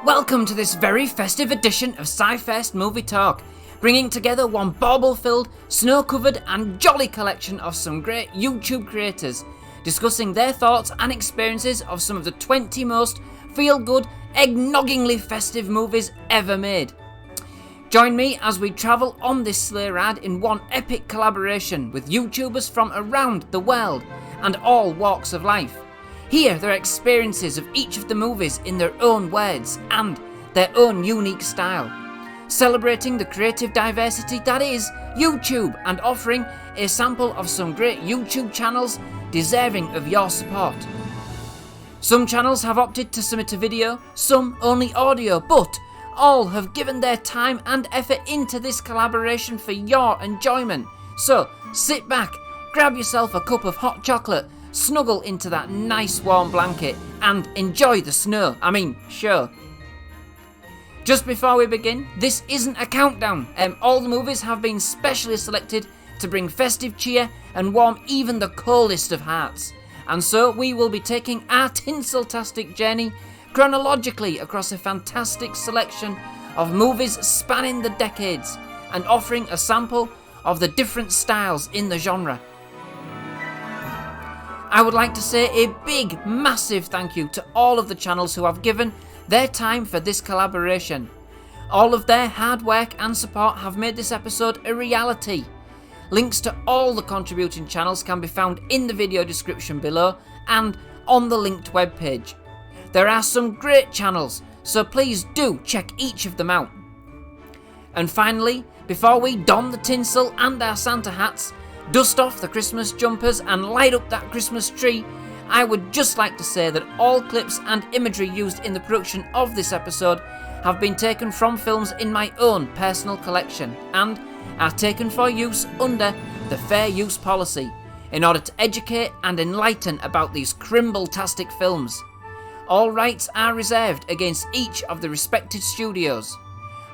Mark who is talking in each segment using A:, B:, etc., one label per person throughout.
A: Welcome to this very festive edition of SciFirst MovieTalk, bringing together one bauble-filled, snow-covered and jolly collection of some great YouTube creators, discussing their thoughts and experiences of some of the 20 most feel-good, eggnoggingly festive movies ever made. Join me as we travel on this sleigh ride in one epic collaboration with YouTubers from around the world and all walks of life. Hear their experiences of each of the movies in their own words and their own unique style, celebrating the creative diversity that is YouTube and offering a sample of some great YouTube channels deserving of your support. Some channels have opted to submit a video, some only audio, but all have given their time and effort into this collaboration for your enjoyment. So sit back, grab yourself a cup of hot chocolate, snuggle into that nice warm blanket and enjoy the snow. Sure. Just before we begin, this isn't a countdown. All the movies have been specially selected to bring festive cheer and warm even the coldest of hearts. And so we will be taking our tinsel-tastic journey chronologically across a fantastic selection of movies spanning the decades and offering a sample of the different styles in the genre. I would like to say a big, massive thank you to all of the channels who have given their time for this collaboration. All of their hard work and support have made this episode a reality. Links to all the contributing channels can be found in the video description below and on the linked webpage. There are some great channels, so please do check each of them out. And finally, before we don the tinsel and our Santa hats, dust off the Christmas jumpers and light up that Christmas tree, I would just like to say that all clips and imagery used in the production of this episode have been taken from films in my own personal collection and are taken for use under the Fair Use Policy in order to educate and enlighten about these crimble-tastic films. All rights are reserved against each of the respected studios.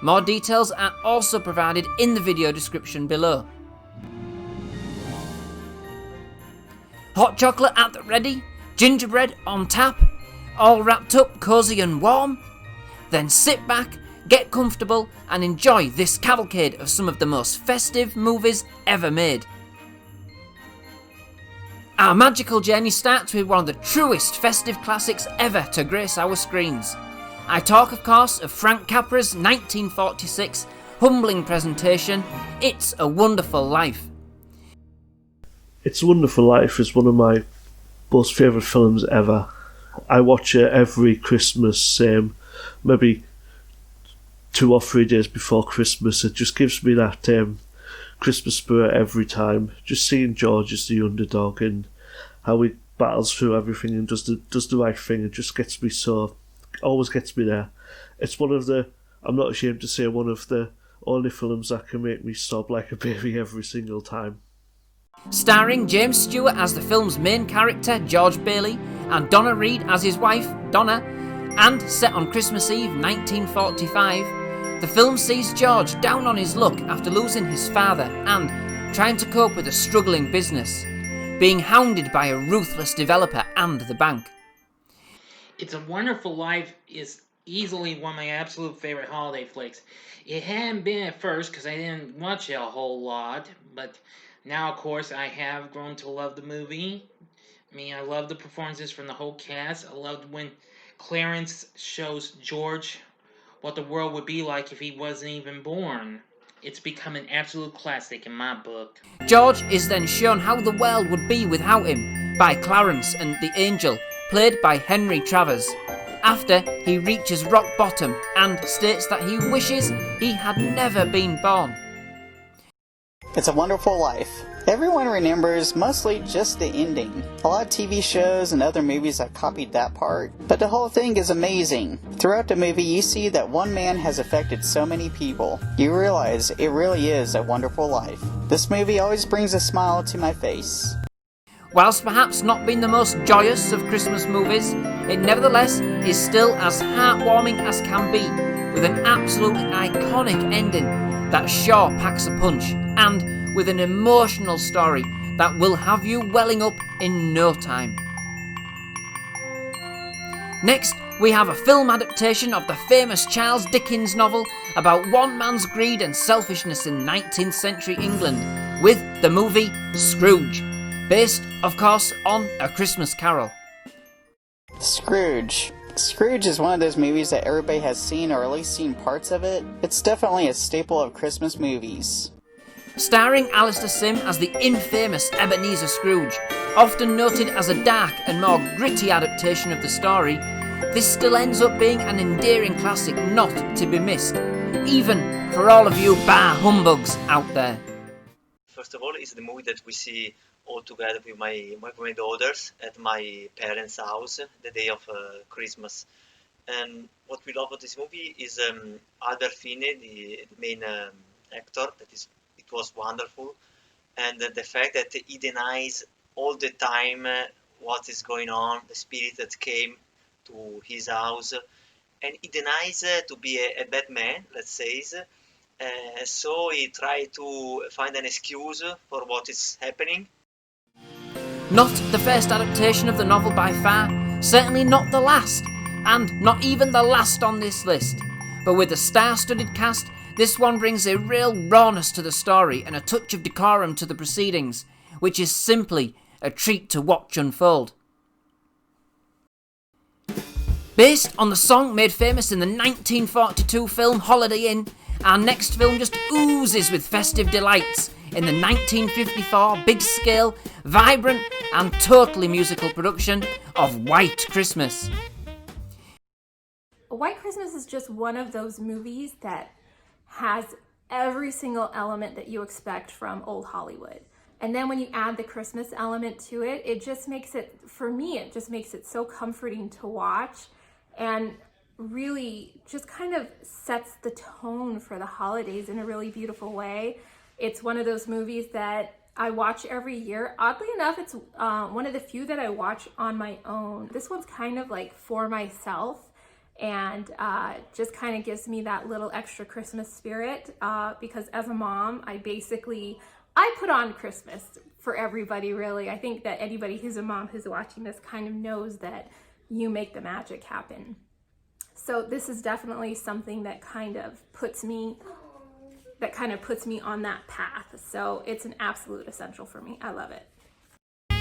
A: More details are also provided in the video description below. Hot chocolate at the ready, gingerbread on tap, all wrapped up cosy and warm? Then sit back, get comfortable and enjoy this cavalcade of some of the most festive movies ever made. Our magical journey starts with one of the truest festive classics ever to grace our screens. I talk, of course, of Frank Capra's 1946 humbling presentation, It's a Wonderful Life.
B: It's a Wonderful Life is one of my most favourite films ever. I watch it every Christmas, maybe 2 or 3 days before Christmas. It just gives me that Christmas spirit every time. Just seeing George as the underdog and how he battles through everything and does the right thing. It just gets me always gets me there. It's one of the, I'm not ashamed to say, one of the only films that can make me sob like a baby every single time.
A: Starring James Stewart as the film's main character, George Bailey, and Donna Reed as his wife, Donna, and set on Christmas Eve 1945, the film sees George down on his luck after losing his father and trying to cope with a struggling business, being hounded by a ruthless developer and the bank.
C: It's a Wonderful Life is easily one of my absolute favorite holiday flicks. It hadn't been at first because I didn't watch it a whole lot, but now, of course, I have grown to love the movie. I love the performances from the whole cast. I loved when Clarence shows George what the world would be like if he wasn't even born. It's become an absolute classic in my book.
A: George is then shown how the world would be without him by Clarence and the Angel, played by Henry Travers, after he reaches rock bottom and states that he wishes he had never been born.
D: It's a Wonderful Life. Everyone remembers mostly just the ending. A lot of TV shows and other movies have copied that part, but the whole thing is amazing. Throughout the movie you see that one man has affected so many people. You realize it really is a wonderful life. This movie always brings a smile to my face.
A: Whilst perhaps not being the most joyous of Christmas movies, it nevertheless is still as heartwarming as can be, with an absolutely iconic ending that sure packs a punch, and with an emotional story that will have you welling up in no time. Next, we have a film adaptation of the famous Charles Dickens novel about one man's greed and selfishness in 19th century England with the movie Scrooge, based, of course, on A Christmas Carol.
D: Scrooge. Scrooge is one of those movies that everybody has seen or at least seen parts of it. It's definitely a staple of Christmas movies.
A: Starring Alistair Sim as the infamous Ebenezer Scrooge, often noted as a dark and more gritty adaptation of the story, this still ends up being an endearing classic not to be missed, even for all of you bar humbugs out there.
E: First of all, it's the movie that we see all together with my daughters at my parents' house the day of Christmas. And what we love about this movie is Albert Finney, the main actor. It was wonderful, and the fact that he denies all the time what is going on, the spirit that came to his house, and he denies to be a bad man, let's say. So he tried to find an excuse for what is happening.
A: Not the first adaptation of the novel by far, certainly not the last, and not even the last on this list. But with a star-studded cast, this one brings a real rawness to the story and a touch of decorum to the proceedings, which is simply a treat to watch unfold. Based on the song made famous in the 1942 film Holiday Inn, our next film just oozes with festive delights in the 1954 big-scale, vibrant and totally musical production of White Christmas.
F: White Christmas is just one of those movies that has every single element that you expect from old Hollywood. And then when you add the Christmas element to it, it just makes it, for me, it just makes it so comforting to watch and really just kind of sets the tone for the holidays in a really beautiful way. It's one of those movies that I watch every year. Oddly enough, it's one of the few that I watch on my own. This one's kind of like for myself, and just kind of gives me that little extra Christmas spirit because as a mom, I put on Christmas for everybody, really. I think that anybody who's a mom who's watching this kind of knows that you make the magic happen. So this is definitely something that kind of puts me on that path. So it's an absolute essential for me. I love it.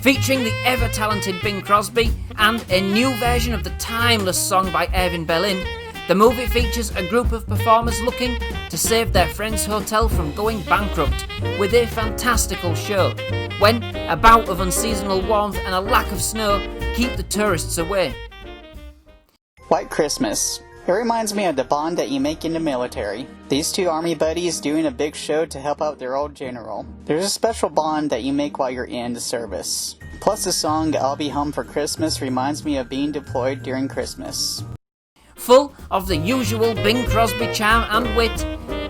A: Featuring the ever-talented Bing Crosby and a new version of the timeless song by Irving Berlin, the movie features a group of performers looking to save their friend's hotel from going bankrupt with a fantastical show, when a bout of unseasonal warmth and a lack of snow keep the tourists away.
D: White Christmas. It reminds me of the bond that you make in the military. These two army buddies doing a big show to help out their old general. There's a special bond that you make while you're in the service. Plus the song I'll Be Home for Christmas reminds me of being deployed during Christmas.
A: Full of the usual Bing Crosby charm and wit,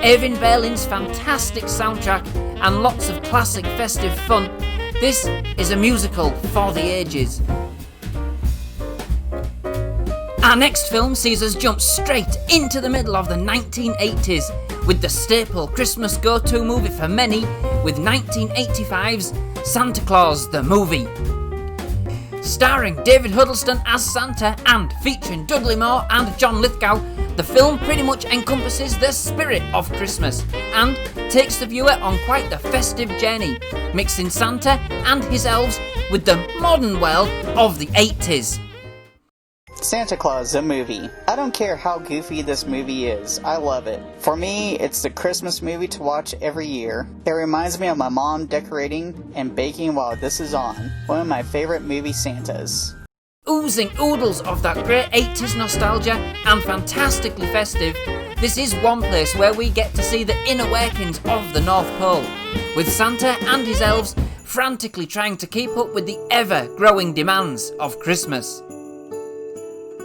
A: Irving Berlin's fantastic soundtrack and lots of classic festive fun, this is a musical for the ages. Our next film sees us jump straight into the middle of the 1980s with the staple Christmas go-to movie for many, with 1985's Santa Claus the Movie. Starring David Huddleston as Santa and featuring Dudley Moore and John Lithgow, the film pretty much encompasses the spirit of Christmas and takes the viewer on quite the festive journey, mixing Santa and his elves with the modern world of the 80s.
D: Santa Claus, the movie. I don't care how goofy this movie is, I love it. For me, it's the Christmas movie to watch every year. It reminds me of my mom decorating and baking while this is on. One of my favorite movie Santas.
A: Oozing oodles of that great 80s nostalgia and fantastically festive, this is one place where we get to see the inner workings of the North Pole, with Santa and his elves frantically trying to keep up with the ever-growing demands of Christmas.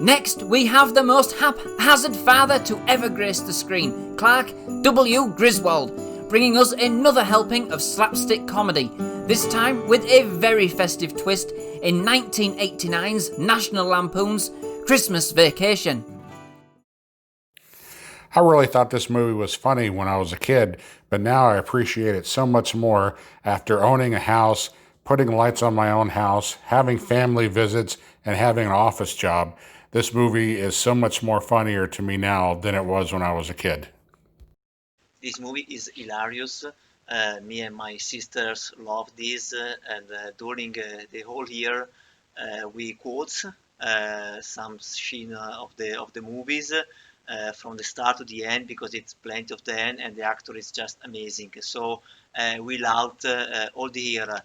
A: Next, we have the most haphazard father to ever grace the screen, Clark W. Griswold, bringing us another helping of slapstick comedy, this time with a very festive twist in 1989's National Lampoon's Christmas Vacation.
G: I really thought this movie was funny when I was a kid, but now I appreciate it so much more after owning a house, putting lights on my own house, having family visits, and having an office job. This movie is so much more funnier to me now than it was when I was a kid.
E: This movie is hilarious. Me and my sisters love this, and during the whole year, we quote some scene of the movies from the start to the end, because it's plenty of them, and the actor is just amazing. So we loved all the year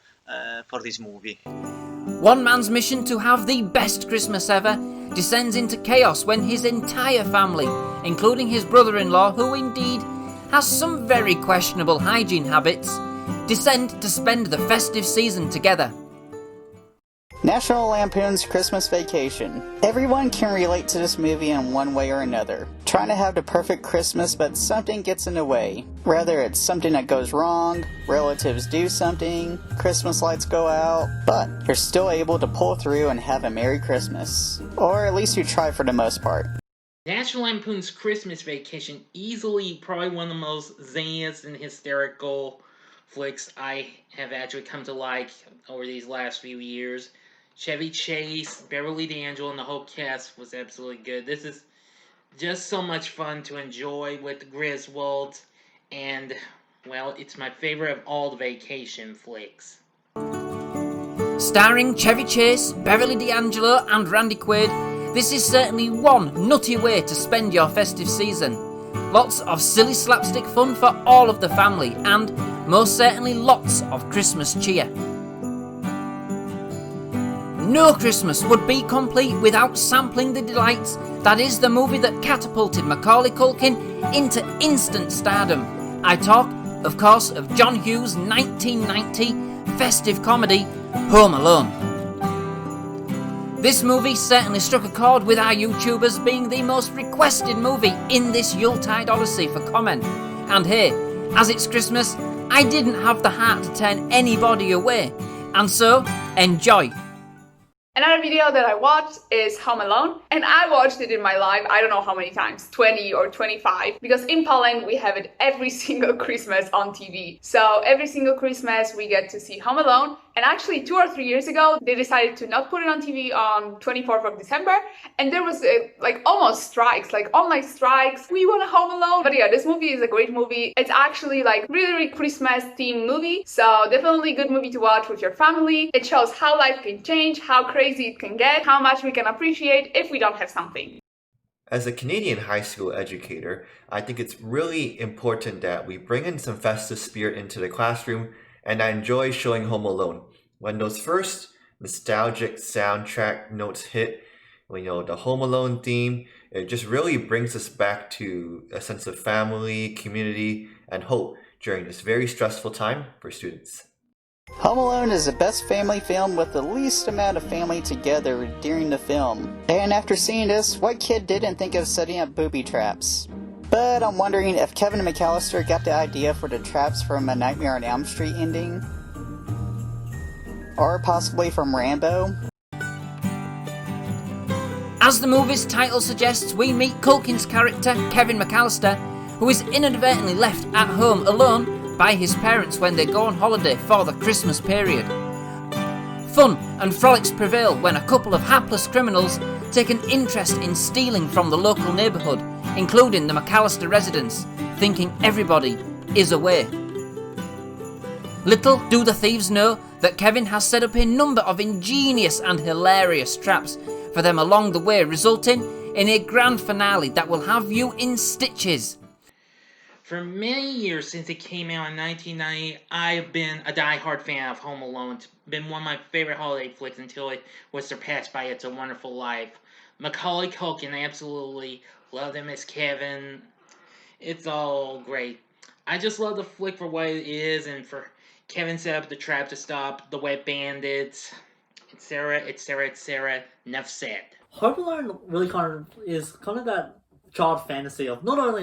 E: for this movie.
A: One man's mission to have the best Christmas ever descends into chaos when his entire family, including his brother-in-law, who indeed has some very questionable hygiene habits, descend to spend the festive season together.
D: National Lampoon's Christmas Vacation. Everyone can relate to this movie in one way or another. Trying to have the perfect Christmas, but something gets in the way. Whether it's something that goes wrong, relatives do something, Christmas lights go out, but you're still able to pull through and have a Merry Christmas. Or at least you try for the most part.
C: National Lampoon's Christmas Vacation, easily probably one of the most zaniest and hysterical flicks I have actually come to like over these last few years. Chevy Chase, Beverly D'Angelo, and the whole cast was absolutely good. This is just so much fun to enjoy with the Griswolds, and, well, it's my favorite of all the vacation flicks.
A: Starring Chevy Chase, Beverly D'Angelo, and Randy Quaid, this is certainly one nutty way to spend your festive season. Lots of silly slapstick fun for all of the family, and most certainly lots of Christmas cheer. No Christmas would be complete without sampling the delights that is the movie that catapulted Macaulay Culkin into instant stardom. I talk, of course, of John Hughes' 1990 festive comedy, Home Alone. This movie certainly struck a chord with our YouTubers, being the most requested movie in this Yuletide Odyssey for comment. And hey, as it's Christmas, I didn't have the heart to turn anybody away. And so, enjoy.
H: Another video that I watched is Home Alone, and I watched it in my life, I don't know how many times, 20 or 25, because in Poland we have it every single Christmas on TV. So every single Christmas we get to see Home Alone, and actually 2 or 3 years ago they decided to not put it on TV on 24th of December, and there was like almost strikes, like online strikes, we want a Home Alone. But yeah, this movie is a great movie. It's actually like really Christmas themed movie, so definitely a good movie to watch with your family. It shows how life can change, how crazy it can get, how much we can appreciate if we don't have something.
I: As a Canadian high school educator, I think it's really important that we bring in some festive spirit into the classroom, and I enjoy showing Home Alone. When those first nostalgic soundtrack notes hit, the Home Alone theme, it just really brings us back to a sense of family, community, and hope during this very stressful time for students.
D: Home Alone is the best family film with the least amount of family together during the film. And after seeing this, what kid didn't think of setting up booby traps? But I'm wondering if Kevin McAllister got the idea for the traps from A Nightmare on Elm Street ending? Or possibly from Rambo?
A: As the movie's title suggests, we meet Culkin's character, Kevin McAllister, who is inadvertently left at home alone by his parents when they go on holiday for the Christmas period. Fun and frolics prevail when a couple of hapless criminals take an interest in stealing from the local neighbourhood, including the McAllister residents, thinking everybody is away. Little do the thieves know that Kevin has set up a number of ingenious and hilarious traps for them along the way, resulting in a grand finale that will have you in stitches.
C: For many years since it came out in 1990, I've been a die-hard fan of Home Alone. It's been one of my favorite holiday flicks until it was surpassed by It's a Wonderful Life. Macaulay Culkin, I absolutely love him as Kevin. It's all great. I just love the flick for what it is, and for Kevin set up the trap to stop the wet bandits, etc., enough said.
J: Home Alone really is kind of that child fantasy of not only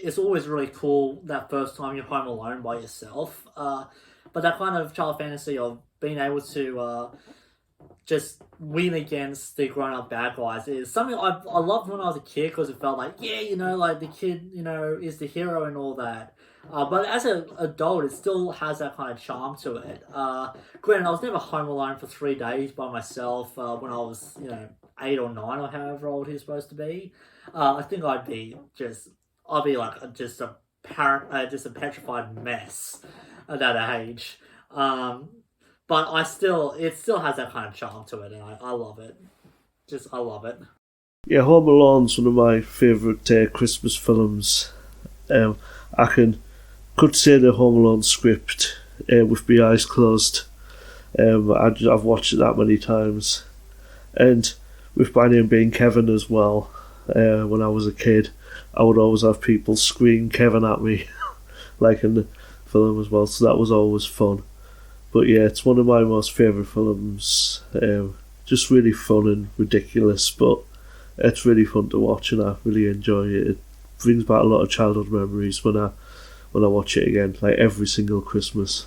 J: it's always really cool that first time you're home alone by yourself, but that kind of child fantasy of being able to just win against the grown-up bad guys is something I loved when I was a kid, because it felt like, the kid, is the hero and all that. But as an adult, it still has that kind of charm to it. Granted, I was never home alone for 3 days by myself when I was, 8 or 9 or however old he's supposed to be, I think I'd be like just a petrified mess at that age. But it still has that kind of charm to it, and I love it. I love it.
B: Yeah, Home Alone's one of my favourite Christmas films. I could say the Home Alone script with my eyes closed. I've watched it that many times, and with my name being Kevin as well. When I was a kid, I would always have people scream Kevin at me, like in the film as well. So that was always fun. But yeah, it's one of my most favourite films. Just really fun and ridiculous, but it's really fun to watch, and I really enjoy it. It brings back a lot of childhood memories when I watch it again, like every single Christmas.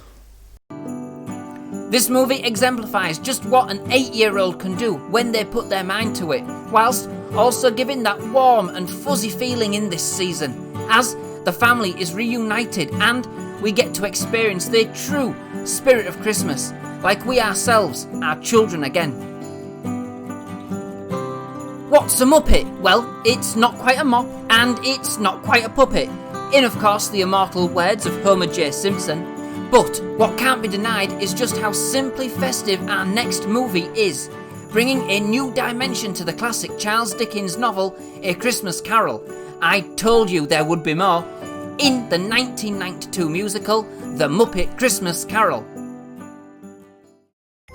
A: This movie exemplifies just what an 8-year-old can do when they put their mind to it, whilst also giving that warm and fuzzy feeling in this season, as the family is reunited and we get to experience the true spirit of Christmas, like we ourselves are children again. What's a Muppet? Well, it's not quite a mop, and it's not quite a puppet, in of course the immortal words of Homer J. Simpson. But what can't be denied is just how simply festive our next movie is, bringing a new dimension to the classic Charles Dickens novel, A Christmas Carol. I told you there would be more, in the 1992 musical, The Muppet Christmas Carol.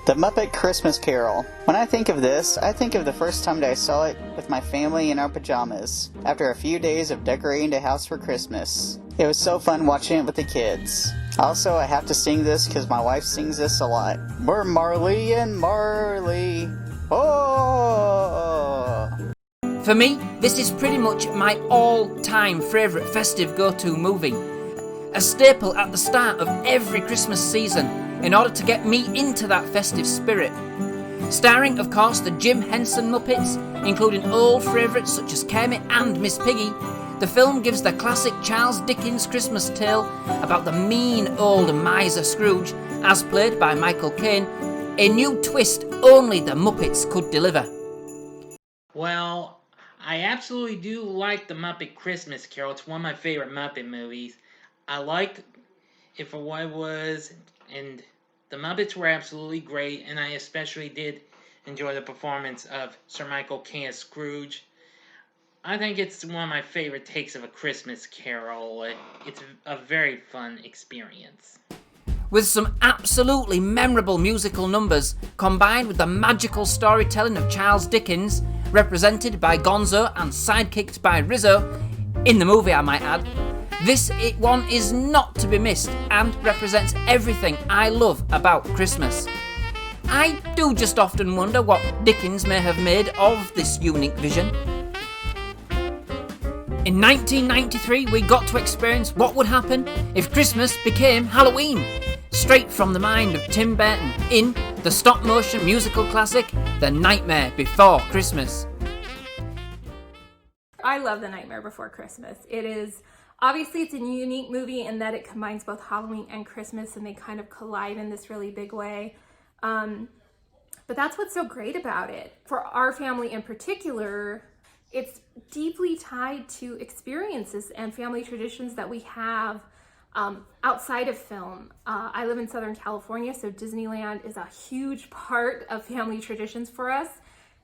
D: The Muppet Christmas Carol. When I think of this, I think of the first time that I saw it with my family in our pajamas, after a few days of decorating the house for Christmas. It was so fun watching it with the kids. Also, I have to sing this because my wife sings this a lot. We're Marley and Marley. Oh!
A: For me, this is pretty much my all-time favourite festive go-to movie. A staple at the start of every Christmas season in order to get me into that festive spirit. Starring, of course, the Jim Henson Muppets, including old favourites such as Kermit and Miss Piggy, the film gives the classic Charles Dickens Christmas tale about the mean old miser Scrooge, as played by Michael Caine, a new twist only the Muppets could deliver.
C: Well, I absolutely do like The Muppet Christmas Carol. It's one of my favorite Muppet movies. I liked it for what it was, and the Muppets were absolutely great, and I especially did enjoy the performance of Sir Michael Caine as Scrooge. I think it's one of my favorite takes of A Christmas Carol. It's a very fun experience.
A: With some absolutely memorable musical numbers, combined with the magical storytelling of Charles Dickens, represented by Gonzo and sidekicked by Rizzo, in the movie I might add, this one is not to be missed and represents everything I love about Christmas. I do just often wonder what Dickens may have made of this unique vision. In 1993, we got to experience what would happen if Christmas became Halloween, straight from the mind of Tim Burton in the stop-motion musical classic, The Nightmare Before Christmas.
F: I love The Nightmare Before Christmas. Obviously, it's a unique movie in that it combines both Halloween and Christmas, and they kind of collide in this really big way. But that's what's so great about it. For our family in particular, it's deeply tied to experiences and family traditions that we have outside of film. I live in Southern California, so Disneyland is a huge part of family traditions for us.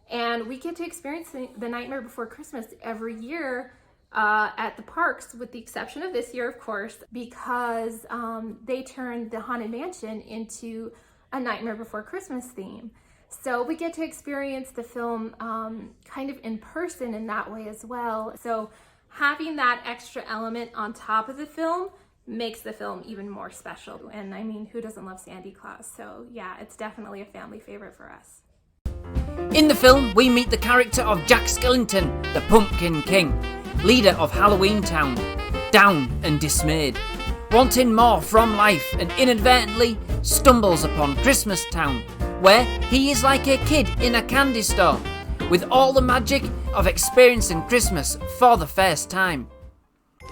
F: And we get to experience The Nightmare Before Christmas every year at the parks, with the exception of this year, of course, because they turned the Haunted Mansion into a Nightmare Before Christmas theme. So we get to experience the film kind of in person in that way as well. So having that extra element on top of the film makes the film even more special. And I mean, who doesn't love Sandy Claus? So yeah, it's definitely a family favorite for us.
A: In the film, we meet the character of Jack Skellington, the Pumpkin King, leader of Halloween Town, down and dismayed, wanting more from life, and inadvertently stumbles upon Christmas Town, where he is like a kid in a candy store, with all the magic of experiencing Christmas for the first time.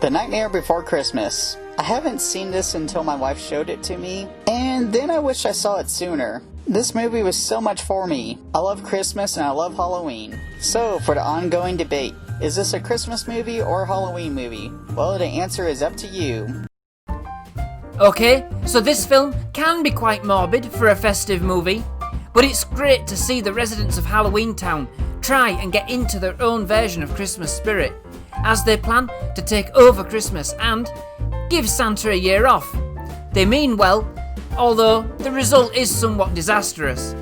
D: The Nightmare Before Christmas. I haven't seen this until my wife showed it to me, and then I wish I saw it sooner. This movie was so much for me. I love Christmas and I love Halloween. So, for the ongoing debate, is this a Christmas movie or a Halloween movie? Well, the answer is up to you.
A: Okay, so this film can be quite morbid for a festive movie, but it's great to see the residents of Halloween Town try and get into their own version of Christmas spirit, as they plan to take over Christmas and give Santa a year off. They mean well, although the result is somewhat disastrous.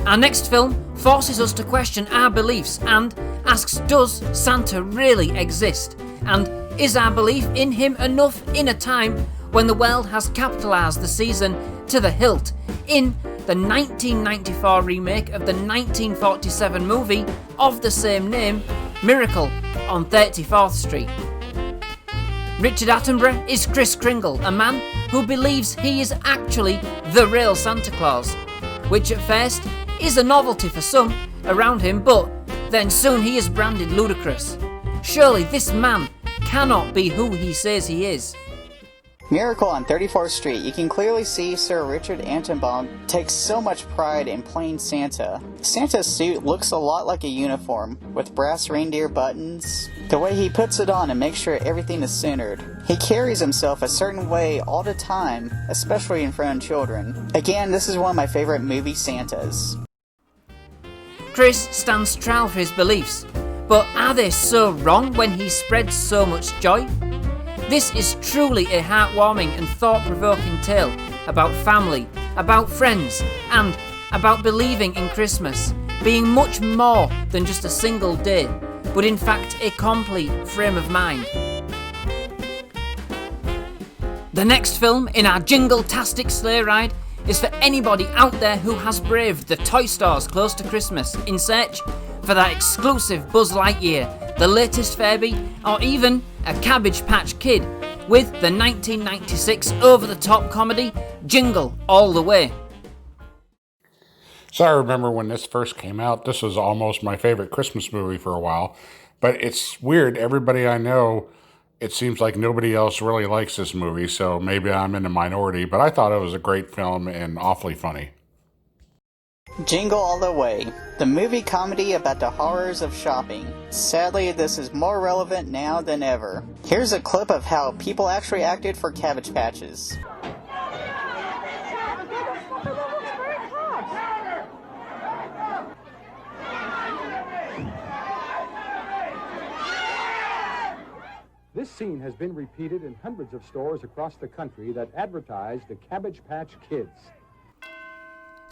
A: Our next film forces us to question our beliefs and asks, does Santa really exist? And is our belief in him enough in a time when the world has capitalised the season to the hilt in the 1994 remake of the 1947 movie of the same name, Miracle on 34th Street? Richard Attenborough is Kris Kringle, a man who believes he is actually the real Santa Claus, which at first is a novelty for some around him, but then soon he is branded ludicrous. Surely this man cannot be who he says he is.
D: Miracle on 34th Street, you can clearly see Sir Richard Attenborough takes so much pride in playing Santa. Santa's suit looks a lot like a uniform, with brass reindeer buttons. The way he puts it on and makes sure everything is centered. He carries himself a certain way all the time, especially in front of children. Again, this is one of my favorite movie Santas.
A: Chris stands trial for his beliefs, but are they so wrong when he spreads so much joy? This is truly a heartwarming and thought-provoking tale about family, about friends, and about believing in Christmas being much more than just a single day, but in fact a complete frame of mind. The next film in our jingle-tastic sleigh ride is for anybody out there who has braved the toy stores close to Christmas in search for that exclusive Buzz Lightyear, the latest Furby, or even a Cabbage Patch Kid with the 1996 over-the-top comedy Jingle All the Way.
G: So I remember when this first came out, this was almost my favorite Christmas movie for a while. But it's weird, everybody I know, it seems like nobody else really likes this movie, so maybe I'm in the minority, but I thought it was a great film and awfully funny.
D: Jingle All the Way, the movie comedy about the horrors of shopping. Sadly, this is more relevant now than ever. Here's a clip of how people actually acted for Cabbage Patches.
K: This scene has been repeated in hundreds of stores across the country that advertise the Cabbage Patch Kids.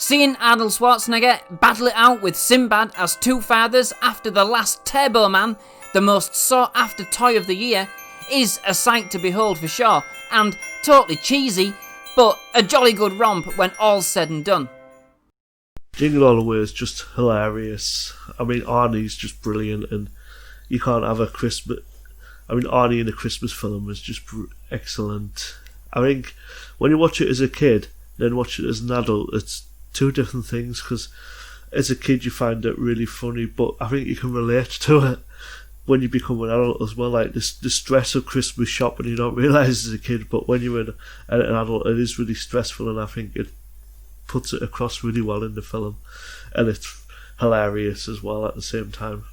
A: Seeing Arnold Schwarzenegger battle it out with Sinbad as two fathers after the last Turbo Man, the most sought-after toy of the year, is a sight to behold for sure, and totally cheesy, but a jolly good romp when all's said and done.
B: Jingle All the Way is just hilarious. I mean, Arnie's just brilliant, and you can't have a Christmas... I mean, Arnie in a Christmas film is just excellent. I think when you watch it as a kid, then watch it as an adult, it's two different things, because as a kid you find it really funny, but I think you can relate to it when you become an adult as well, like the stress of Christmas shopping you don't realise as a kid, but when you're an adult it is really stressful, and I think it puts it across really well in the film, and it's hilarious as well at the same time.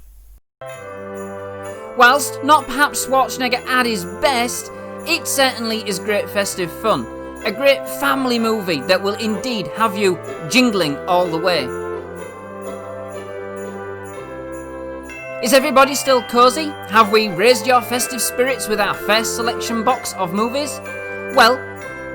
A: Whilst not perhaps Schwarzenegger at his best, it certainly is great festive fun. A great family movie that will indeed have you jingling all the way. Is everybody still cosy? Have we raised your festive spirits with our first selection box of movies? Well,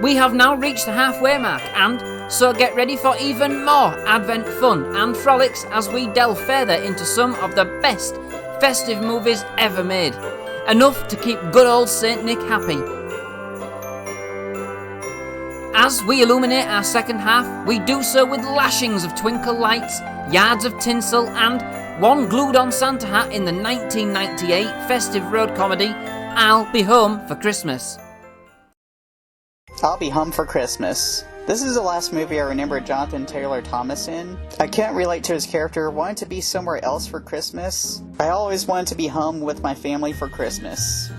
A: we have now reached the halfway mark, and so get ready for even more Advent fun and frolics as we delve further into some of the best festive movies ever made. Enough to keep good old Saint Nick happy. As we illuminate our second half, we do so with lashings of twinkle lights, yards of tinsel, and one glued-on Santa hat in the 1998 festive road comedy, I'll Be Home for Christmas.
D: I'll Be Home for Christmas. This is the last movie I remember Jonathan Taylor Thomas in. I couldn't relate to his character wanting to be somewhere else for Christmas. I always wanted to be home with my family for Christmas.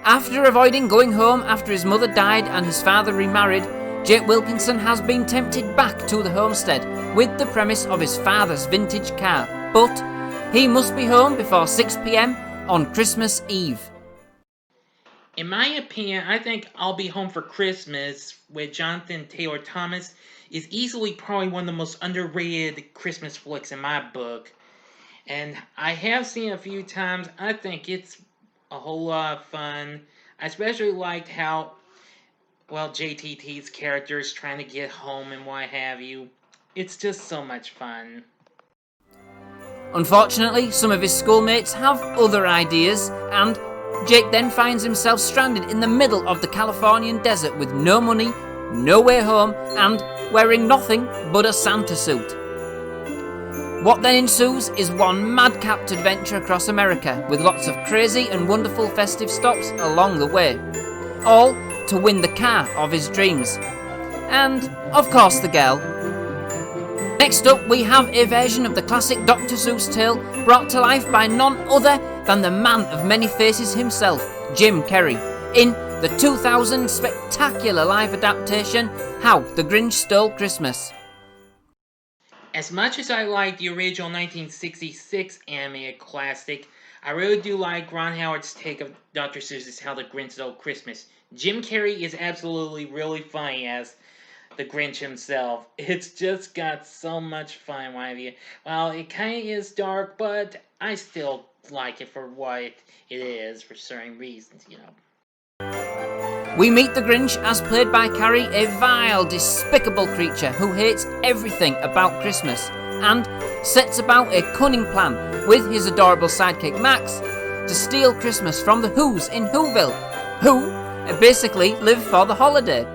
A: After avoiding going home after his mother died and his father remarried, Jake Wilkinson has been tempted back to the homestead with the premise of his father's vintage car, but he must be home before 6 p.m. on Christmas Eve.
C: In my opinion, I think I'll Be Home for Christmas with Jonathan Taylor Thomas is easily probably one of the most underrated Christmas flicks in my book. And I have seen it a few times. I think it's a whole lot of fun. I especially liked how, well, JTT's character is trying to get home and what have you. It's just so much fun.
A: Unfortunately, some of his schoolmates have other ideas, and Jake then finds himself stranded in the middle of the Californian desert with no money, no way home, and wearing nothing but a Santa suit. What then ensues is one madcapped adventure across America with lots of crazy and wonderful festive stops along the way, all to win the car of his dreams. And, of course, the girl. Next up, we have a version of the classic Dr. Seuss tale brought to life by none other than the man of many faces himself, Jim Carrey, in the 2000 spectacular live adaptation, How the Grinch Stole Christmas.
C: As much as I like the original 1966 animated classic, I really do like Ron Howard's take of Dr. Seuss's How the Grinch Stole Christmas. Jim Carrey is absolutely really funny as the Grinch himself. It's just got so much fun, what have you. Well, it kind of is dark, but I still like it for what it is for certain reasons, you know.
A: We meet the Grinch as played by Carrey, a vile, despicable creature who hates everything about Christmas and sets about a cunning plan with his adorable sidekick Max to steal Christmas from the Who's in Whoville, who basically live for the holiday.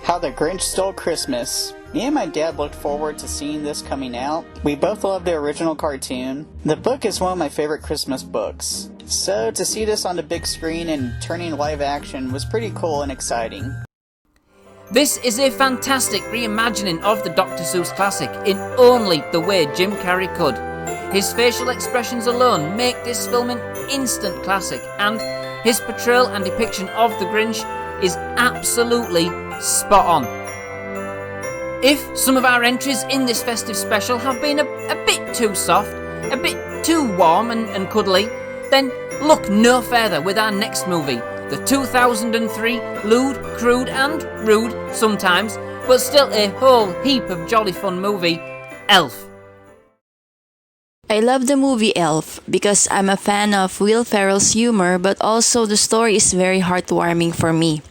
D: How the Grinch Stole Christmas. Me and my dad looked forward to seeing this coming out. We both loved the original cartoon. The book is one of my favorite Christmas books. So to see this on the big screen and turning live action was pretty cool and exciting.
A: This is a fantastic reimagining of the Dr. Seuss classic in only the way Jim Carrey could. His facial expressions alone make this film an instant classic, and his portrayal and depiction of the Grinch is absolutely spot on. If some of our entries in this festive special have been a bit too soft, a bit too warm and cuddly, then look no further with our next movie, the 2003 lewd, crude and rude sometimes, but still a whole heap of jolly fun movie, Elf.
L: I love the movie Elf because I'm a fan of Will Ferrell's humor, but also the story is very heartwarming for me.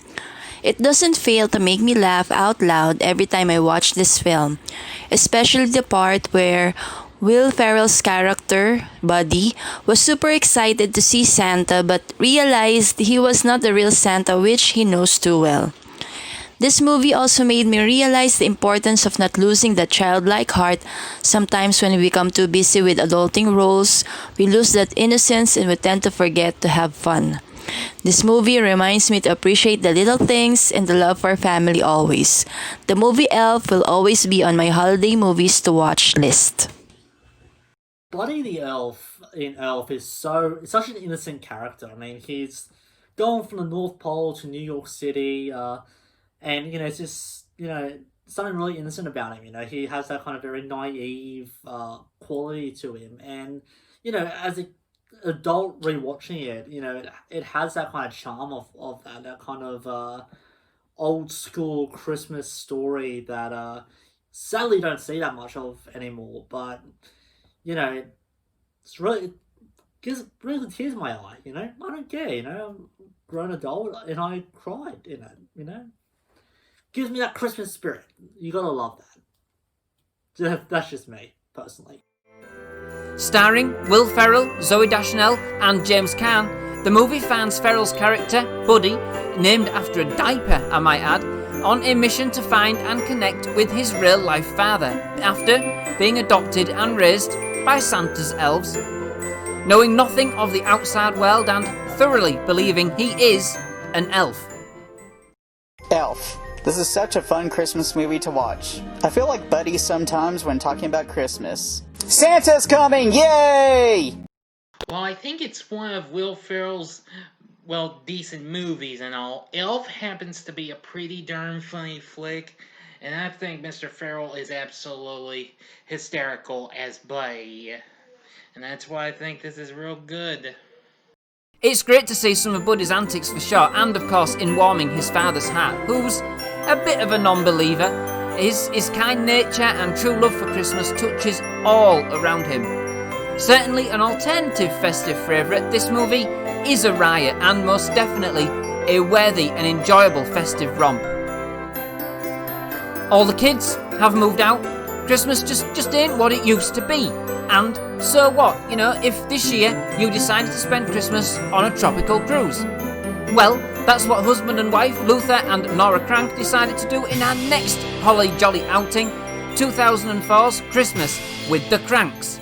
L: It doesn't fail to make me laugh out loud every time I watch this film, especially the part where Will Ferrell's character, Buddy, was super excited to see Santa but realized he was not the real Santa, which he knows too well. This movie also made me realize the importance of not losing that childlike heart. Sometimes when we become too busy with adulting roles, we lose that innocence and we tend to forget to have fun. This movie reminds me to appreciate the little things and the love for family always. The movie Elf will always be on my holiday movies to watch list.
J: Buddy the Elf in Elf is such an innocent character. I mean, he's going from the North Pole to New York City, and it's just something really innocent about him. He has that kind of very naive quality to him, and as a adult rewatching it, it has that kind of charm of that kind of old school Christmas story that sadly don't see that much of anymore. But it's really gives really tears in my eye. I don't care. I'm a grown adult and I cried in it. Gives me that Christmas spirit. You gotta love that. That's just me personally.
A: Starring Will Ferrell, Zooey Deschanel and James Caan, the movie finds Ferrell's character, Buddy, named after a diaper I might add, on a mission to find and connect with his real-life father, after being adopted and raised by Santa's elves. Knowing nothing of the outside world and thoroughly believing he is an elf.
D: Elf. This is such a fun Christmas movie to watch. I feel like Buddy sometimes when talking about Christmas. Santa's coming! Yay!
C: Well, I think it's one of Will Ferrell's decent movies and all, Elf happens to be a pretty darn funny flick, and I think Mr. Farrell is absolutely hysterical as Buddy. And that's why I think this is real good.
A: It's great to see some of Buddy's antics for sure, and of course in warming his father's heart, who's a bit of a non-believer. His kind nature and true love for Christmas touches all around him. Certainly an alternative festive favourite, this movie is a riot and most definitely a worthy and enjoyable festive romp. All the kids have moved out. Christmas just ain't what it used to be. And so what? You know, if this year you decided to spend Christmas on a tropical cruise. Well, that's what husband and wife Luther and Nora Crank decided to do in our next Holly Jolly outing, 2004's Christmas with the Cranks.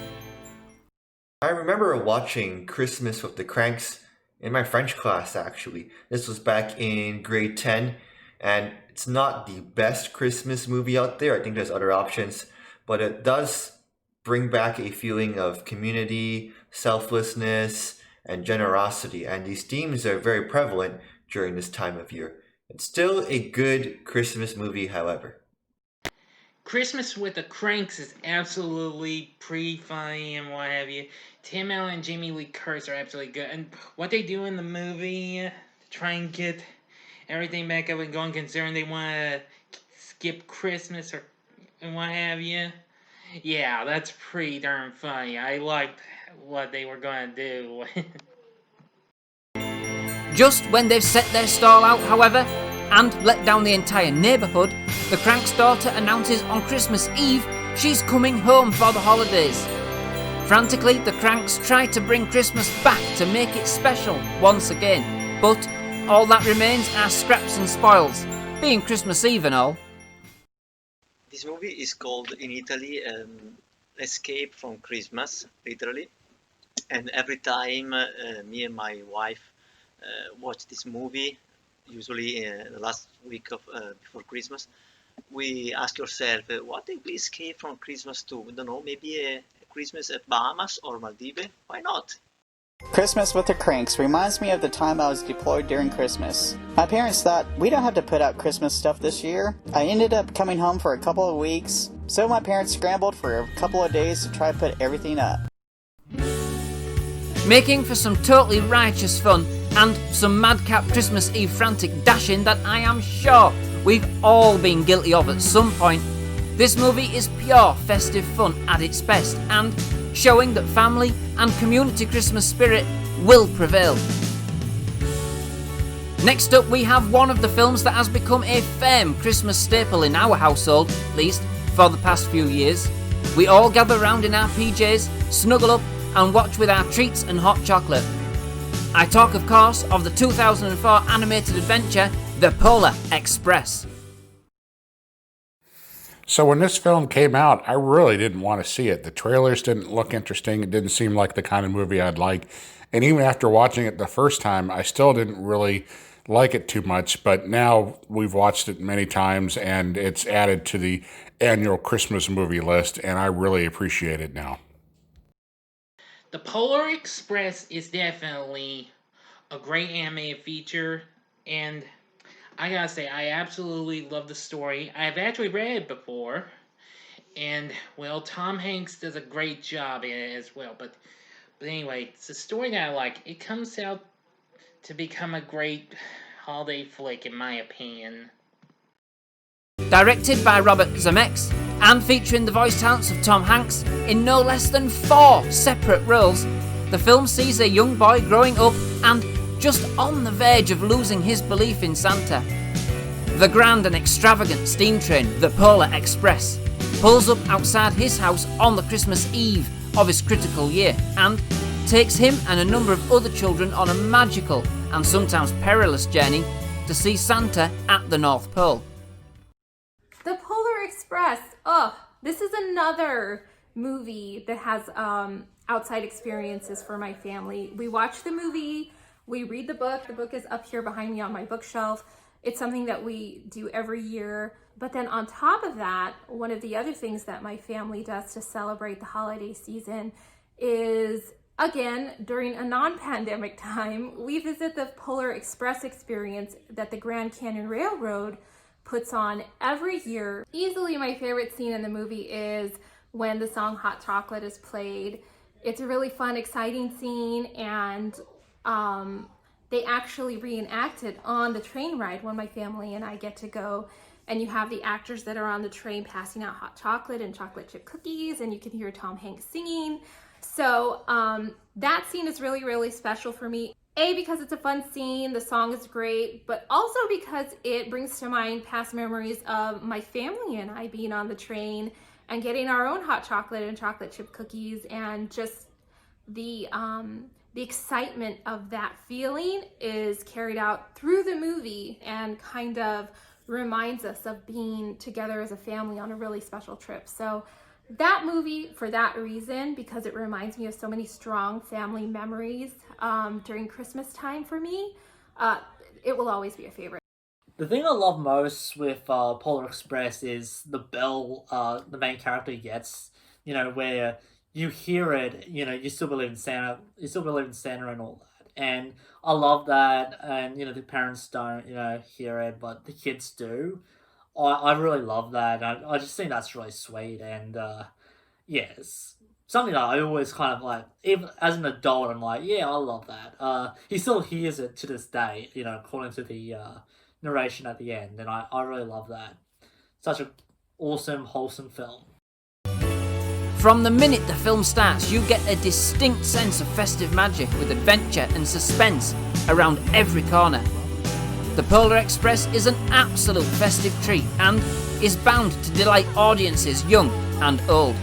I: I remember watching Christmas with the Cranks in my French class, actually. This was back in grade 10, and it's not the best Christmas movie out there. I think there's other options, but it does bring back a feeling of community, selflessness, and generosity, and these themes are very prevalent during this time of year. It's still a good Christmas movie, however.
C: Christmas with the Cranks is absolutely pretty funny and what have you. Tim Allen and Jamie Lee Curtis are absolutely good. And what they do in the movie to try and get everything back up and going, considering they want to skip Christmas and what have you. Yeah, that's pretty darn funny. I liked what they were going to do.
A: Just when they've set their stall out, however, and let down the entire neighbourhood, the Crank's daughter announces on Christmas Eve she's coming home for the holidays. Frantically, the Cranks try to bring Christmas back to make it special once again, but all that remains are scraps and spoils, being Christmas Eve and all.
E: This movie is called in Italy Escape from Christmas, literally. And every time me and my wife watch this movie, usually the last week of before Christmas, we ask ourselves, what if we escape from Christmas to, I don't know, maybe a Christmas at Bahamas or Maldives? Why not?
D: Christmas with the Cranks reminds me of the time I was deployed during Christmas. My parents thought, we don't have to put out Christmas stuff this year. I ended up coming home for a couple of weeks, so my parents scrambled for a couple of days to try to put everything up.
A: Making for some totally righteous fun and some madcap Christmas Eve frantic dashing that I am sure we've all been guilty of at some point. This movie is pure festive fun at its best and showing that family and community Christmas spirit will prevail. Next up, we have one of the films that has become a firm Christmas staple in our household, at least for the past few years. We all gather round in our PJs, snuggle up and watch with our treats and hot chocolate. I talk, of course, of the 2004 animated adventure, The Polar Express.
G: So when this film came out, I really didn't want to see it. The trailers didn't look interesting. It didn't seem like the kind of movie I'd like. And even after watching it the first time, I still didn't really like it too much. But now we've watched it many times and it's added to the annual Christmas movie list. And I really appreciate it now.
C: The Polar Express is definitely a great animated feature, and I gotta say, I absolutely love the story. I've actually read it before, and, well, Tom Hanks does a great job in it as well, but anyway, it's a story that I like. It comes out to become a great holiday flick, in my opinion.
A: Directed by Robert Zemeckis and featuring the voice talents of Tom Hanks in no less than 4 separate roles, the film sees a young boy growing up and just on the verge of losing his belief in Santa. The grand and extravagant steam train, the Polar Express, pulls up outside his house on the Christmas Eve of his critical year and takes him and a number of other children on a magical and sometimes perilous journey to see Santa at the North Pole.
F: The Polar Express. Oh, this is another movie that has outside experiences for my family. We watch the movie, we read the book. The book is up here behind me on my bookshelf. It's something that we do every year. But then on top of that, one of the other things that my family does to celebrate the holiday season is Again, during a non-pandemic time, we visit the Polar Express experience that the Grand Canyon Railroad puts on every year. Easily my favorite scene in the movie is when the song Hot Chocolate is played. It's a really fun, exciting scene, and they actually reenact it on the train ride when my family and I get to go. And you have the actors that are on the train passing out hot chocolate and chocolate chip cookies, and you can hear Tom Hanks singing. So that scene is really, really special for me. A, because it's a fun scene, the song is great, but also because it brings to mind past memories of my family and I being on the train and getting our own hot chocolate and chocolate chip cookies, and just the excitement of that feeling is carried out through the movie and kind of reminds us of being together as a family on a really special trip. So that movie, for that reason, because it reminds me of so many strong family memories during Christmas time for me, it will always be a favorite.
J: The thing I love most with Polar Express is the bell the main character gets, where you hear it, you still believe in Santa, and all that. And I love that, and, the parents don't, hear it, but the kids do. I really love that. I just think that's really sweet, and it's something that I always kind of like, even as an adult, I'm like, yeah, I love that. He still hears it to this day, according to the narration at the end, and I really love that. Such an awesome, wholesome film.
A: From the minute the film starts, you get a distinct sense of festive magic with adventure and suspense around every corner. The Polar Express is an absolute festive treat and is bound to delight audiences young and old.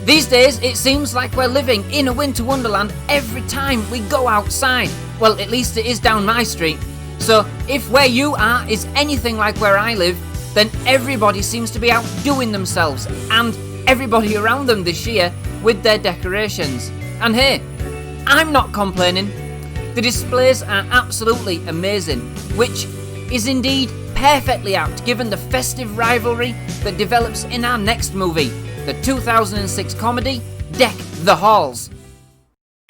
A: These days, it seems like we're living in a winter wonderland every time we go outside. Well, at least it is down my street. So if where you are is anything like where I live, then everybody seems to be outdoing themselves, and everybody around them this year with their decorations. And hey, I'm not complaining. The displays are absolutely amazing, which is indeed perfectly apt given the festive rivalry that develops in our next movie, the 2006 comedy Deck the Halls.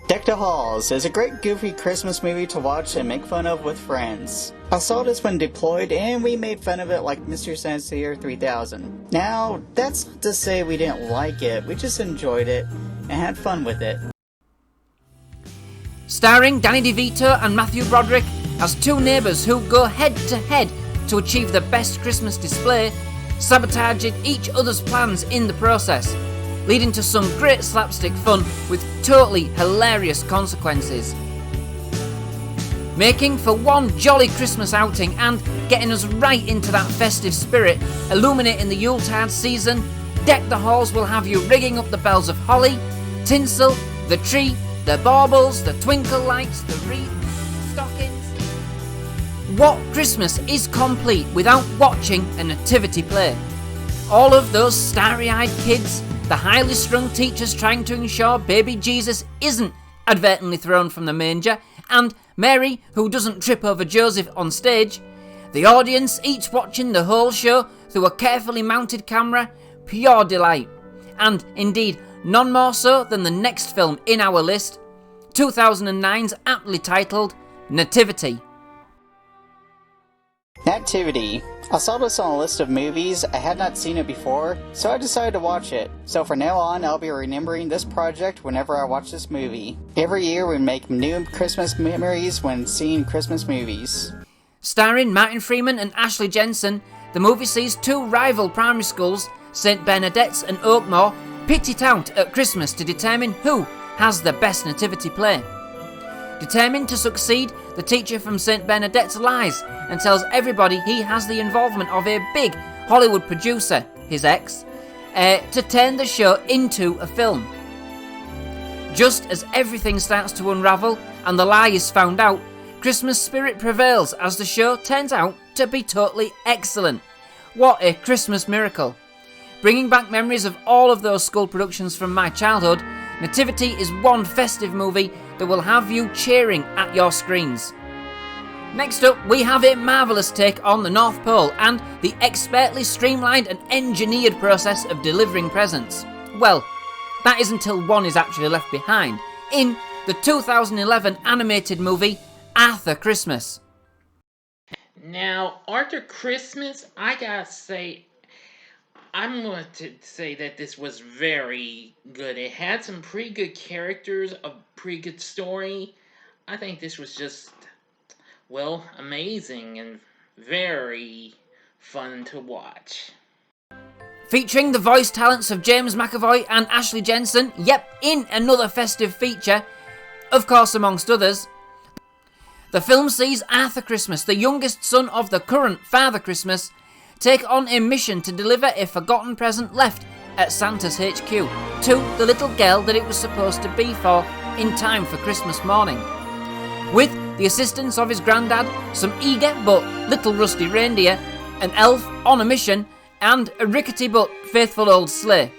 D: Deck the Halls is a great goofy Christmas movie to watch and make fun of with friends. I saw this when deployed and we made fun of it like Mr. Sincere 3000. Now, that's not to say we didn't like it, we just enjoyed it and had fun with it.
A: Starring Danny DeVito and Matthew Broderick as two neighbours who go head to head to achieve the best Christmas display, sabotaging each other's plans in the process, leading to some great slapstick fun with totally hilarious consequences. Making for one jolly Christmas outing and getting us right into that festive spirit, illuminating the Yuletide season, Deck the Halls will have you rigging up the bells of holly, tinsel, the tree, the baubles, the twinkle lights, the wreath, stockings. What Christmas is complete without watching a nativity play? All of those starry-eyed kids, the highly strung teachers trying to ensure baby Jesus isn't advertently thrown from the manger, and Mary, who doesn't trip over Joseph on stage, the audience each watching the whole show through a carefully mounted camera, pure delight. And indeed, none more so than the next film in our list, 2009's aptly titled Nativity.
D: Nativity. I saw this on a list of movies. I had not seen it before, so I decided to watch it. So from now on, I'll be remembering this project whenever I watch this movie. Every year we make new Christmas memories when seeing Christmas movies.
A: Starring Martin Freeman and Ashley Jensen, the movie sees two rival primary schools, St Bernadette's and Oakmore, pit it out at Christmas to determine who has the best nativity play. Determined to succeed, the teacher from St Bernadette's lies and tells everybody he has the involvement of a big Hollywood producer, his ex, to turn the show into a film. Just as everything starts to unravel and the lie is found out, Christmas spirit prevails as the show turns out to be totally excellent. What a Christmas miracle. Bringing back memories of all of those school productions from my childhood, Nativity is one festive movie that will have you cheering at your screens. Next up, we have a marvellous take on the North Pole and the expertly streamlined and engineered process of delivering presents. Well, That is until one is actually left behind, in the 2011 animated movie Arthur Christmas.
C: Now, Arthur Christmas, I gotta say, I'm going to say that this was very good. It had some pretty good characters, a pretty good story. I think this was just, well, amazing and very fun to watch.
A: Featuring the voice talents of James McAvoy and Ashley Jensen, yep, in another festive feature, of course amongst others. The film sees Arthur Christmas, the youngest son of the current Father Christmas, take on a mission to deliver a forgotten present left at Santa's HQ to the little girl that it was supposed to be for in time for Christmas morning. With the assistance of his granddad, some eager but little rusty reindeer, an elf on a mission, and a rickety but faithful old sleigh.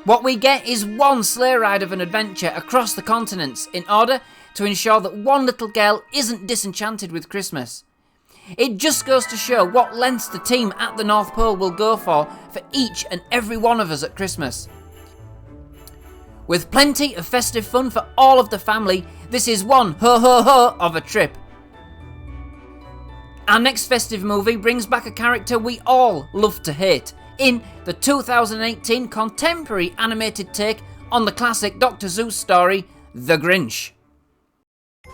A: What we get is one sleigh ride of an adventure across the continents in order to ensure that one little girl isn't disenchanted with Christmas. It just goes to show what lengths the team at the North Pole will go for each and every one of us at Christmas. With plenty of festive fun for all of the family, this is one ho-ho-ho of a trip. Our next festive movie brings back a character we all love to hate, in the 2018 contemporary animated take on the classic Dr. Seuss story, The Grinch.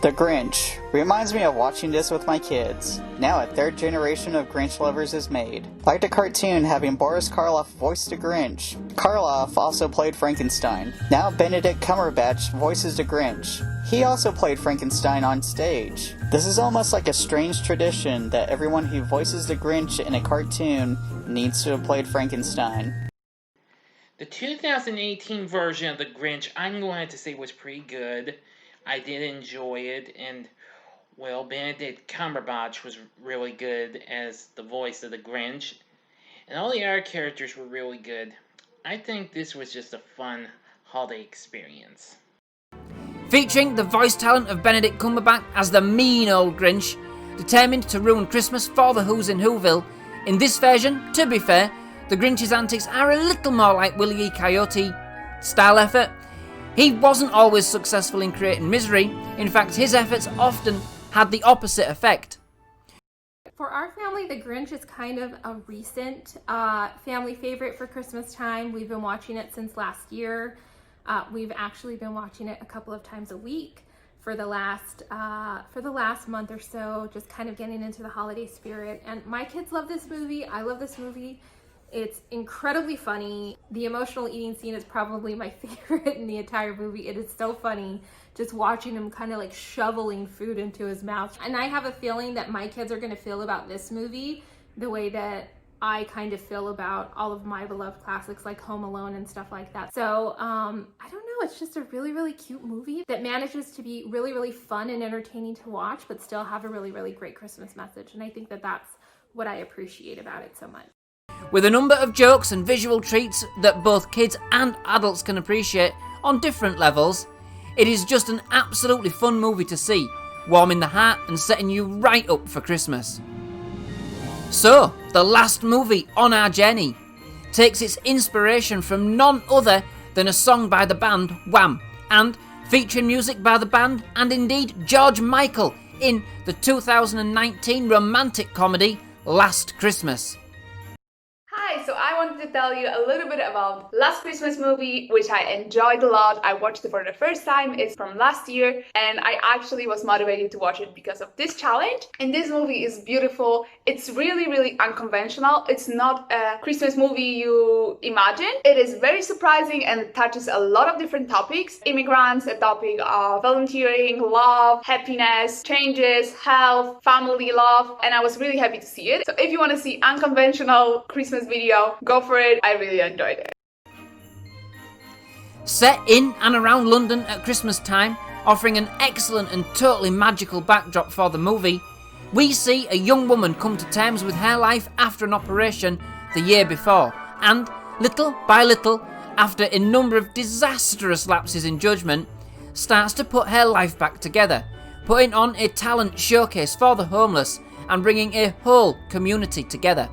D: The Grinch reminds me of watching this with my kids. Now a third generation of Grinch lovers is made. Like the cartoon having Boris Karloff voice the Grinch. Karloff also played Frankenstein. Now Benedict Cumberbatch voices the Grinch. He also played Frankenstein on stage. This is almost like a strange tradition that everyone who voices the Grinch in a cartoon needs to have played Frankenstein.
C: The 2018 version of The Grinch, I'm going to say, was pretty good. I did enjoy it, and, well, Benedict Cumberbatch was really good as the voice of the Grinch, and all the other characters were really good. I think this was just a fun holiday experience.
A: Featuring the voice talent of Benedict Cumberbatch as the mean old Grinch, determined to ruin Christmas for the Who's in Whoville, in this version, to be fair, the Grinch's antics are a little more like Willy E. Coyote style effort. He wasn't always successful in creating misery. In fact, his efforts often had the opposite effect.
F: For our family, The Grinch is kind of a recent family favorite for Christmas time. We've been watching it since last year. We've actually been watching it a couple of times a week for the last month or so, just kind of getting into the holiday spirit. And my kids love this movie. I love this movie. It's incredibly funny. The emotional eating scene is probably my favorite in the entire movie. It is so funny just watching him kind of like shoveling food into his mouth. And I have a feeling that my kids are going to feel about this movie the way that I kind of feel about all of my beloved classics like Home Alone and stuff like that. So I don't know, it's just a really, really cute movie that manages to be really, really fun and entertaining to watch, but still have a really, really great Christmas message. And I think that that's what I appreciate about it so much.
A: With a number of jokes and visual treats that both kids and adults can appreciate on different levels, it is just an absolutely fun movie to see, warming the heart and setting you right up for Christmas. So, the last movie on our journey takes its inspiration from none other than a song by the band Wham, and featuring music by the band and indeed George Michael in the 2019 romantic comedy Last Christmas.
H: Hi, so I wanted to tell you a little bit about Last Christmas movie, which I enjoyed a lot. I watched it for the first time. It's from last year, and I actually was motivated to watch it because of this challenge. And this movie is beautiful. It's really, really unconventional. It's not a Christmas movie you imagine. It is very surprising and touches a lot of different topics. Immigrants, a topic of volunteering, love, happiness, changes, health, family love, and I was really happy to see it. So if you want to see unconventional Christmas video, go for it. I really enjoyed it.
A: Set in and around London at Christmas time, offering an excellent and totally magical backdrop for the movie, we see a young woman come to terms with her life after an operation the year before, and little by little, after a number of disastrous lapses in judgment, starts to put her life back together, putting on a talent showcase for the homeless and bringing a whole community together.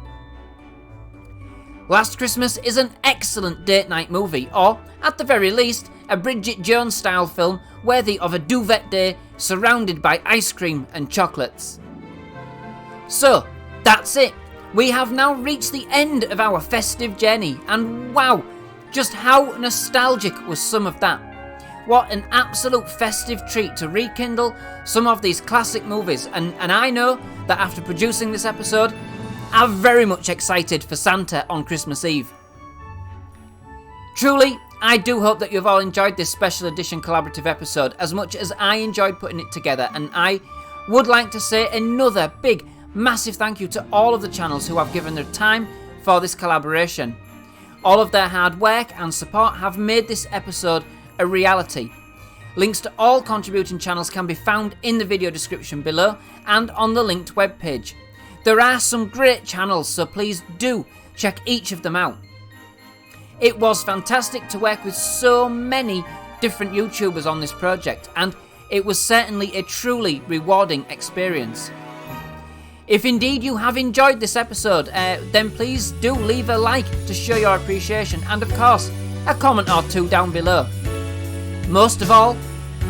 A: Last Christmas is an excellent date night movie, or, at the very least, a Bridget Jones style film worthy of a duvet day surrounded by ice cream and chocolates. So, that's it. We have now reached the end of our festive journey, and wow, just how nostalgic was some of that. What an absolute festive treat to rekindle some of these classic movies, and I know that after producing this episode, I'm very much excited for Santa on Christmas Eve. Truly, I do hope that you've all enjoyed this special edition collaborative episode as much as I enjoyed putting it together, and I would like to say another big, massive thank you to all of the channels who have given their time for this collaboration. All of their hard work and support have made this episode a reality. Links to all contributing channels can be found in the video description below and on the linked webpage. There are some great channels, so please do check each of them out. It was fantastic to work with so many different YouTubers on this project, and it was certainly a truly rewarding experience. If indeed you have enjoyed this episode, then please do leave a like to show your appreciation, and of course, a comment or two down below. Most of all,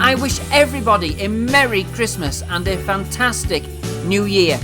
A: I wish everybody a Merry Christmas and a fantastic New Year.